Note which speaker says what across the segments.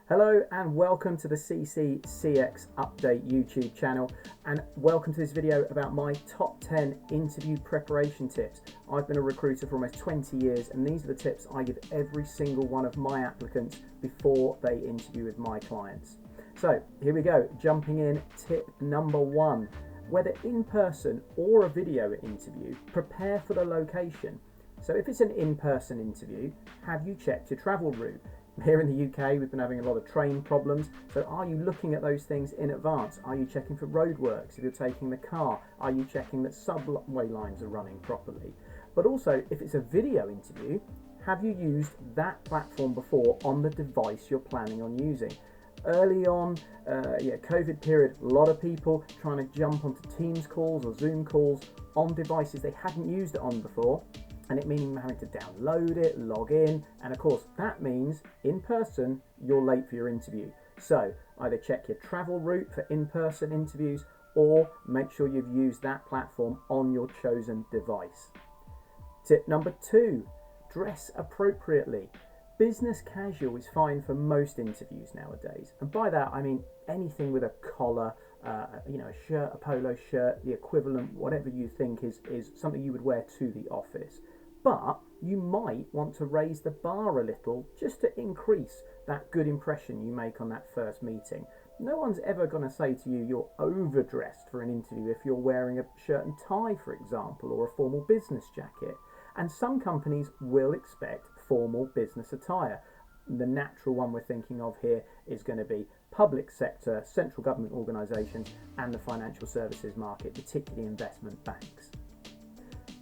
Speaker 1: Hello and welcome to the CCAS Update YouTube channel, and welcome to this video about my top 10 interview preparation tips. I've been a recruiter for almost 20 years and these are the tips I give every single one of my applicants before they interview with my clients. So here we go, jumping in. Tip number 1, whether in person or a video interview, prepare for the location. So if it's an in-person interview, have you checked your travel route? Here in the UK, we've been having a lot of train problems, so are you looking at those things in advance? Are you checking for roadworks if you're taking the car? Are you checking that subway lines are running properly? But also, if it's a video interview, have you used that platform before on the device you're planning on using? Early on, COVID period, a lot of people trying to jump onto Teams calls or Zoom calls on devices they hadn't used it on before. And it meaning having to download it, log in, and of course that means in person you're late for your interview. So either check your travel route for in-person interviews or make sure you've used that platform on your chosen device. Tip number 2, dress appropriately. Business casual is fine for most interviews nowadays, and by that I mean anything with a collar, a shirt, a polo shirt, the equivalent, whatever you think is something you would wear to the office. But you might want to raise the bar a little just to increase that good impression you make on that first meeting. No one's ever going to say to you you're overdressed for an interview if you're wearing a shirt and tie, for example, or a formal business jacket. And some companies will expect formal business attire. The natural one we're thinking of here is going to be public sector, central government organisations and the financial services market, particularly investment banks.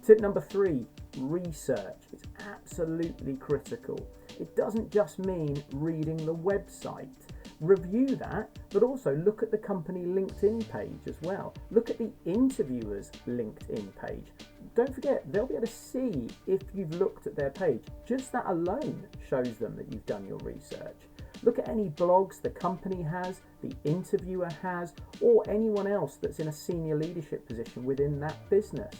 Speaker 1: Tip number 3, research. It's absolutely critical. It doesn't just mean reading the website. Review that, but also look at the company LinkedIn page as well. Look at the interviewer's LinkedIn page. Don't forget, they'll be able to see if you've looked at their page. Just that alone shows them that you've done your research. Look at any blogs the company has, the interviewer has, or anyone else that's in a senior leadership position within that business.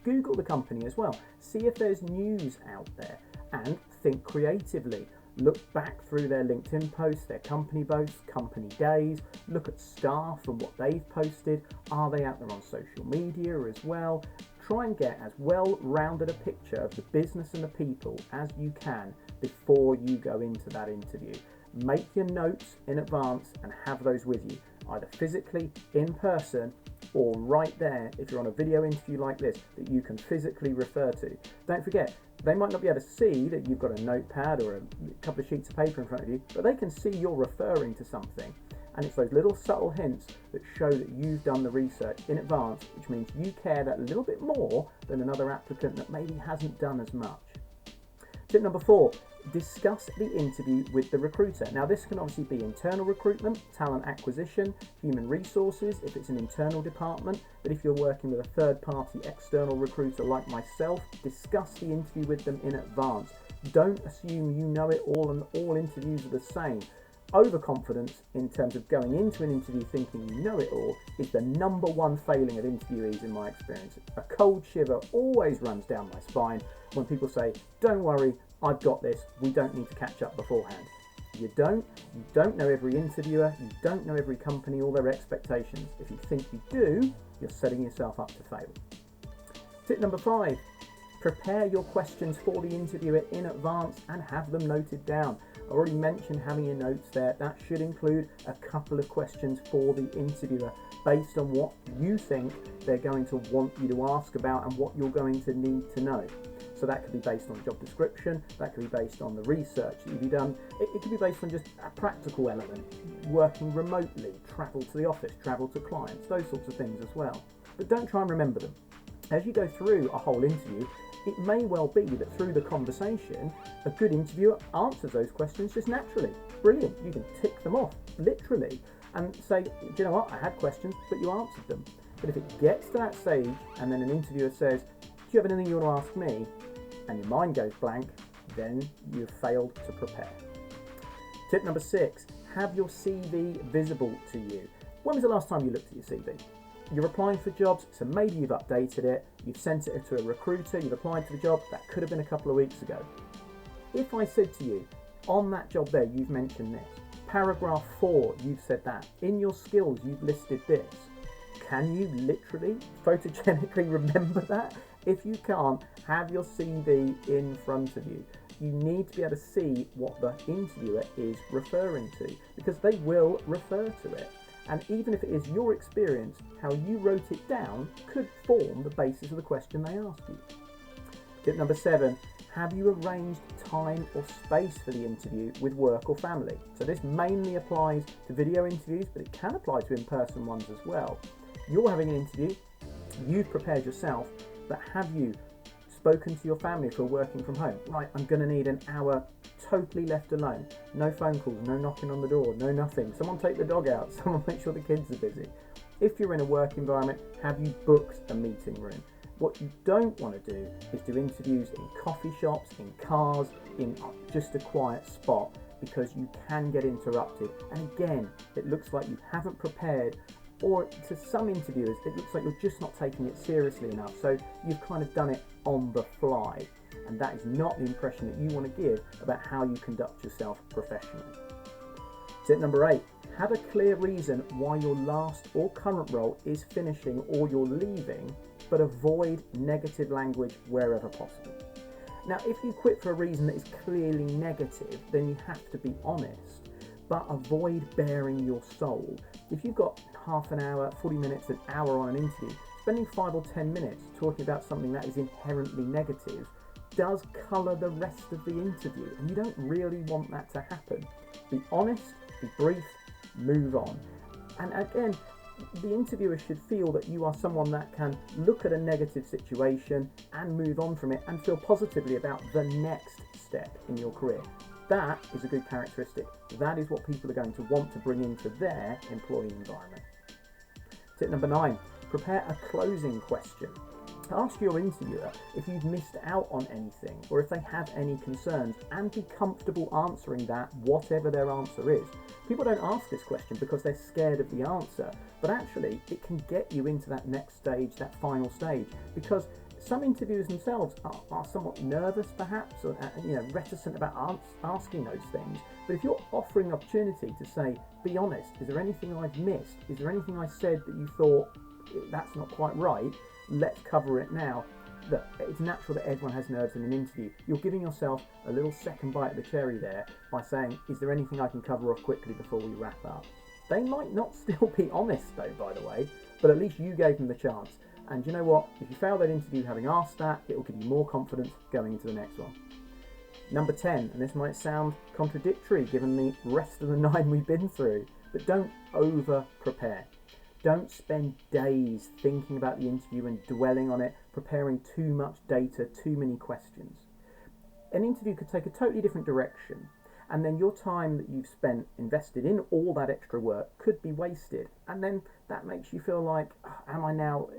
Speaker 1: Google the company as well. See if there's news out there and think creatively. Look back through their LinkedIn posts, their company posts, company days. Look at staff and what they've posted. Are they out there on social media as well? Try and get as well-rounded a picture of the business and the people as you can before you go into that interview. Make your notes in advance and have those with you, either physically, in person, or right there if you're on a video interview like this that you can physically refer to. Don't forget, they might not be able to see that you've got a notepad or a couple of sheets of paper in front of you, but they can see you're referring to something. And it's those little subtle hints that show that you've done the research in advance, which means you care that little bit more than another applicant that maybe hasn't done as much. Tip number 4, discuss the interview with the recruiter. Now this can obviously be internal recruitment, talent acquisition, human resources if it's an internal department, but if you're working with a third-party external recruiter like myself, discuss the interview with them in advance. Don't assume you know it all and all interviews are the same. Overconfidence in terms of going into an interview thinking you know it all is the number one failing of interviewees in my experience. A cold shiver always runs down my spine when people say, don't worry, I've got this, we don't need to catch up beforehand. You don't know every interviewer, you don't know every company or their expectations. If you think you do, you're setting yourself up to fail. Tip number 5, prepare your questions for the interviewer in advance and have them noted down. I already mentioned having your notes there. That should include a couple of questions for the interviewer based on what you think they're going to want you to ask about and what you're going to need to know. So that could be based on job description, that could be based on the research that you've done, it could be based on just a practical element, working remotely, travel to the office, travel to clients, those sorts of things as well. But don't try and remember them. As you go through a whole interview, it may well be that through the conversation, a good interviewer answers those questions just naturally. Brilliant, you can tick them off, literally, and say, do you know what, I had questions, but you answered them. But if it gets to that stage and then an interviewer says, do you have anything you want to ask me? And your mind goes blank, then you've failed to prepare. Tip number 6, have your CV visible to you. When was the last time you looked at your CV? You're applying for jobs, so maybe you've updated it, you've sent it to a recruiter, you've applied for the job, that could have been a couple of weeks ago. If I said to you, on that job there, you've mentioned this, paragraph 4, you've said that. In your skills, you've listed this. Can you literally photogenically remember that? If you can't, have your CV in front of you. You need to be able to see what the interviewer is referring to, because they will refer to it. And even if it is your experience, how you wrote it down could form the basis of the question they ask you. Tip number 7, have you arranged time or space for the interview with work or family? So this mainly applies to video interviews, but it can apply to in-person ones as well. You're having an interview, you've prepared yourself, but have you spoken to your family if you're working from home? Right, I'm going to need an hour totally left alone. No phone calls, no knocking on the door, no nothing. Someone take the dog out, someone make sure the kids are busy. If you're in a work environment, have you booked a meeting room? What you don't want to do is do interviews in coffee shops, in cars, in just a quiet spot, because you can get interrupted. And again, it looks like you haven't prepared, or to some interviewers, it looks like you're just not taking it seriously enough. So you've kind of done it on the fly. And that is not the impression that you want to give about how you conduct yourself professionally. Tip number 8, have a clear reason why your last or current role is finishing or you're leaving, but avoid negative language wherever possible. Now, if you quit for a reason that is clearly negative, then you have to be honest, but avoid baring your soul. If you've got half an hour, 40 minutes, an hour on an interview, spending 5 or 10 minutes talking about something that is inherently negative does colour the rest of the interview, and you don't really want that to happen. Be honest, be brief, move on. And again, the interviewer should feel that you are someone that can look at a negative situation and move on from it and feel positively about the next step in your career. That is a good characteristic. That is what people are going to want to bring into their employee environment. Tip number 9, prepare a closing question. Ask your interviewer if you've missed out on anything or if they have any concerns, and be comfortable answering that, whatever their answer is. People don't ask this question because they're scared of the answer, but actually it can get you into that next stage, that final stage, because some interviewers themselves are somewhat nervous perhaps, or reticent about asking those things. But if you're offering the opportunity to say, be honest, is there anything I've missed? Is there anything I said that you thought that's not quite right? Let's cover it now. Look, it's natural that everyone has nerves in an interview. You're giving yourself a little second bite of the cherry there by saying, is there anything I can cover off quickly before we wrap up? They might not still be honest though, by the way, but at least you gave them the chance. And you know what? If you fail that interview having asked that, it will give you more confidence going into the next one. Number 10, and this might sound contradictory given the rest of the 9 we've been through, but don't over prepare. Don't spend days thinking about the interview and dwelling on it, preparing too much data, too many questions. An interview could take a totally different direction, and then your time that you've spent invested in all that extra work could be wasted. And then that makes you feel like, am I now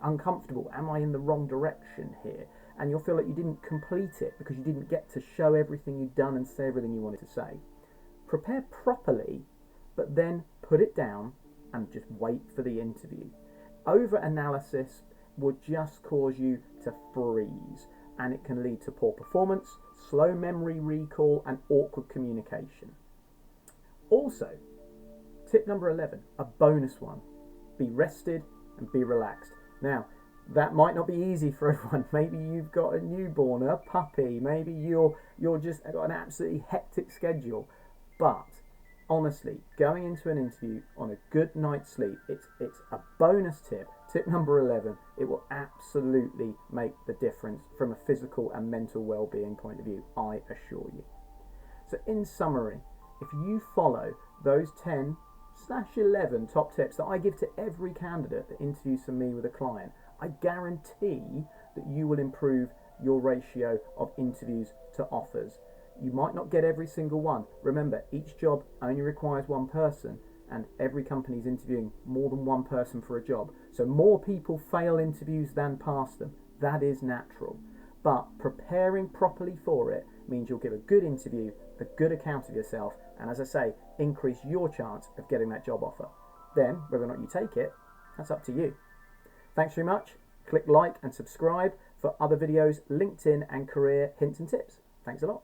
Speaker 1: uncomfortable? Am I in the wrong direction here? And you'll feel like you didn't complete it because you didn't get to show everything you'd done and say everything you wanted to say. Prepare properly, but then put it down and just wait for the interview. Over-analysis will just cause you to freeze, and it can lead to poor performance, slow memory recall, and awkward communication. Also, tip number 11, a bonus one, be rested and be relaxed. Now, that might not be easy for everyone. Maybe you've got a newborn, a puppy, maybe you're just got an absolutely hectic schedule, but honestly, going into an interview on a good night's sleep, it's a bonus tip. Tip number 11, it will absolutely make the difference from a physical and mental well-being point of view, I assure you. So in summary, if you follow those 10/11 top tips that I give to every candidate that interviews for me with a client, I guarantee that you will improve your ratio of interviews to offers. You might not get every single one. Remember, each job only requires one person, and every company is interviewing more than one person for a job. So more people fail interviews than pass them. That is natural. But preparing properly for it means you'll give a good interview, a good account of yourself, and as I say, increase your chance of getting that job offer. Then, whether or not you take it, that's up to you. Thanks very much. Click like and subscribe for other videos, LinkedIn and career hints and tips. Thanks a lot.